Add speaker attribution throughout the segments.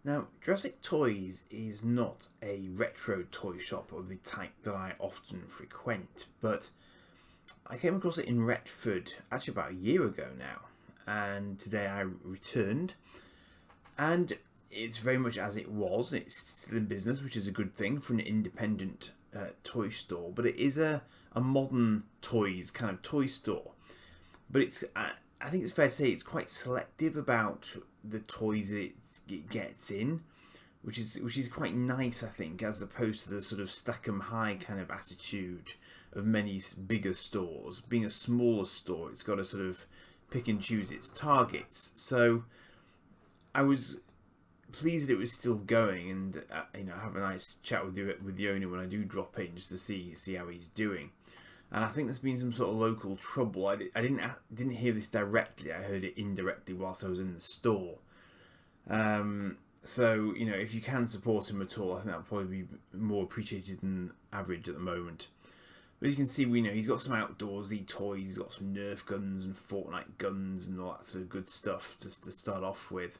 Speaker 1: Now, Jurassic Toys is not a retro toy shop of the type that I often frequent, but I came across it in Retford actually about a year ago now, and today I returned, and it's very much as it was. It's still in business, which is a good thing for an independent toy store, but it is a modern toys kind of toy store. But I think it's fair to say it's quite selective about the toys it gets in, which is quite nice, I think, as opposed to the sort of stack 'em high kind of attitude of many bigger stores. Being a smaller store, it's got to sort of pick and choose its targets. So I was pleased it was still going, and have a nice chat with the owner when I do drop in just to see how he's doing. And I think there's been some sort of local trouble. I didn't hear this directly. I heard it indirectly whilst I was in the store. So if you can support him at all, I think that'll probably be more appreciated than average at the moment. But as you can see, we know he's got some outdoorsy toys. He's got some Nerf guns and Fortnite guns and all that sort of good stuff to start off with.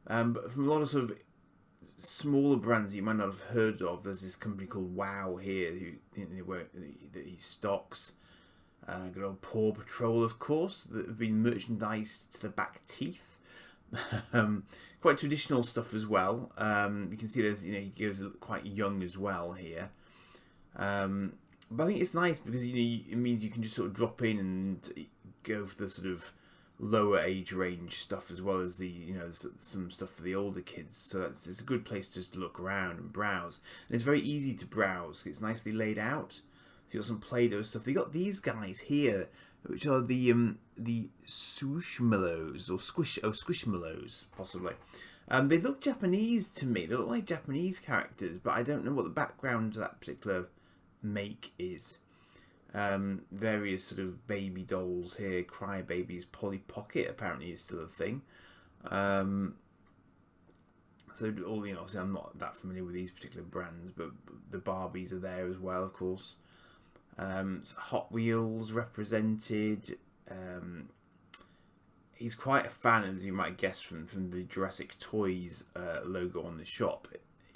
Speaker 1: But from a lot of sort of smaller brands you might not have heard of, there's this company called WoW here that he stocks. Good old Paw Patrol, of course, that have been merchandised to the back teeth. Quite traditional stuff as well. You can see there's he goes quite young as well here. But I think it's nice because it means you can just sort of drop in and go for the sort of lower age range stuff as well as the some stuff for the older kids. So it's a good place just to look around and browse. And it's very easy to browse. It's nicely laid out. So you got some Play-Doh stuff. They got these guys here, which are the Squishmallows or Squishmallows possibly. They look Japanese to me. They look like Japanese characters, but I don't know what the background to that particular make is. Various sort of baby dolls here, Cry Babies, Polly Pocket apparently is still a thing. So all obviously I'm not that familiar with these particular brands, but the Barbies are there as well, of course. Hot Wheels represented. He's quite a fan, as you might guess from the Jurassic Toys logo on the shop.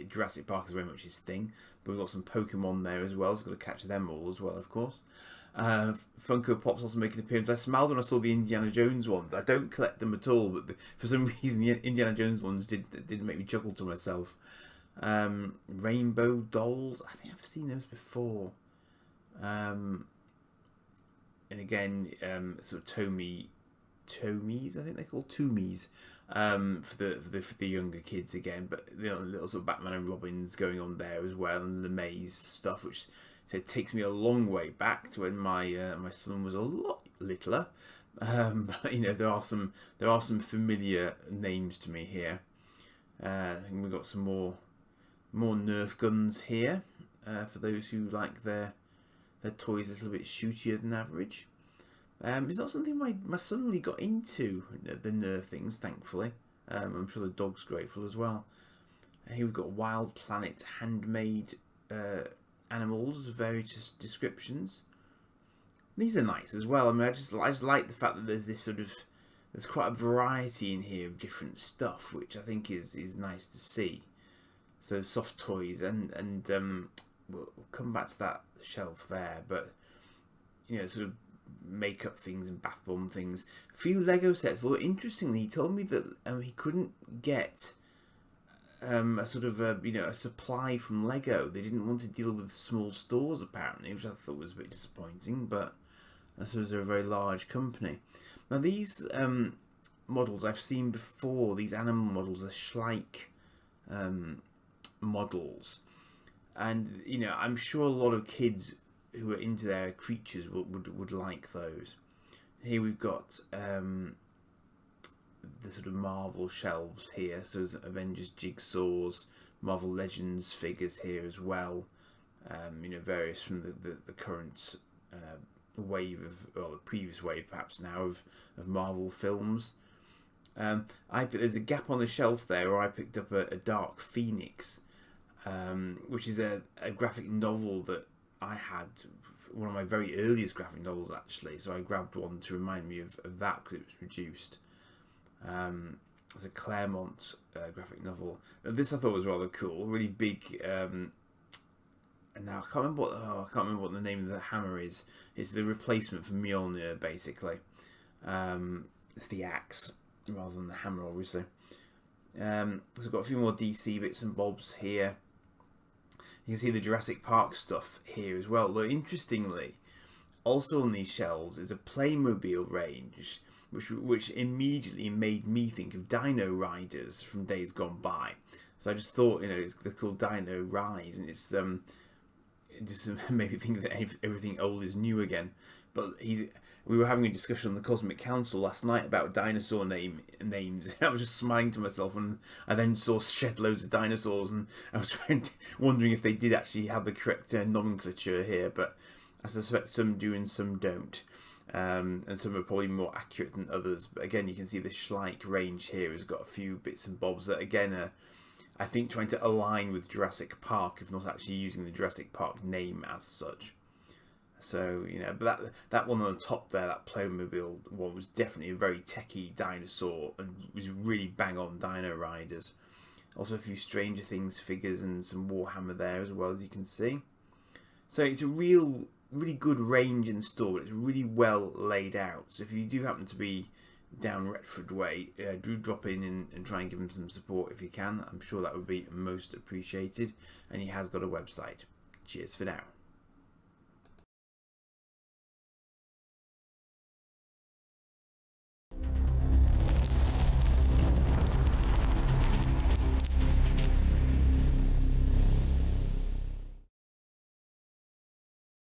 Speaker 1: Jurassic Park is very much his thing, but we've got some Pokemon there as well, so we've got to catch them all as well, of course. Funko Pop's also making an appearance. I smiled when I saw the Indiana Jones ones. I don't collect them at all, but for some reason the Indiana Jones ones did make me chuckle to myself. Rainbow dolls, I think I've seen those before. And again, sort of Tomies, I think they're called Toomies. For the younger kids again, but little sort of Batman and Robins going on there as well, and LeMay's stuff, which it takes me a long way back to when my son was a lot littler. But there are some familiar names to me here. I think we've got some more Nerf guns here for those who like their toys a little bit shootier than average. It's not something my son really got into, the Nerf things, thankfully. I'm sure the dog's grateful as well. Here we've got Wild Planet handmade animals of various descriptions. These are nice as well. I mean, I just like the fact that there's quite a variety in here of different stuff, which I think is nice to see. So soft toys and we'll come back to that shelf there, but sort of makeup things and bath bomb things. A few Lego sets. Although interestingly, he told me that he couldn't get a sort of a supply from Lego. They didn't want to deal with small stores apparently, which I thought was a bit disappointing. But I suppose they're a very large company. Now these models I've seen before. These animal models are Schleich models, and I'm sure a lot of kids who are into their creatures would like those. Here we've got the sort of Marvel shelves here. So there's Avengers jigsaws, Marvel Legends figures here as well. Various from the current wave or the previous wave perhaps now of Marvel films. There's a gap on the shelf there where I picked up a Dark Phoenix, which is a graphic novel that I had, one of my very earliest graphic novels actually, so I grabbed one to remind me of that because it was reduced. It's a Claremont graphic novel. This I thought was rather cool, really big. And now I can't remember what the name of the hammer is. It's the replacement for Mjolnir, basically. It's the axe rather than the hammer, obviously. So I've got a few more DC bits and bobs here. You can see the Jurassic Park stuff here as well. Though interestingly, also on these shelves is a Playmobil range, which immediately made me think of Dino Riders from days gone by. So I just thought, they're called Dino Rise, and it's it just made me think that everything old is new again. But we were having a discussion on the Cosmic Council last night about dinosaur names. I was just smiling to myself, and I then saw shed loads of dinosaurs, and I was wondering if they did actually have the correct nomenclature here. But I suspect some do and some don't, and some are probably more accurate than others. But again, you can see the Schleich range here has got a few bits and bobs that again are, I think, trying to align with Jurassic Park, if not actually using the Jurassic Park name as such. So, but that one on the top there, that Playmobil one, was definitely a very techie dinosaur and was really bang on Dino Riders. Also a few Stranger Things figures and some Warhammer there as well, as you can see. So it's a really good range in store, but it's really well laid out. So if you do happen to be down Retford way, do drop in and try and give him some support if you can. I'm sure that would be most appreciated. And he has got a website. Cheers for now.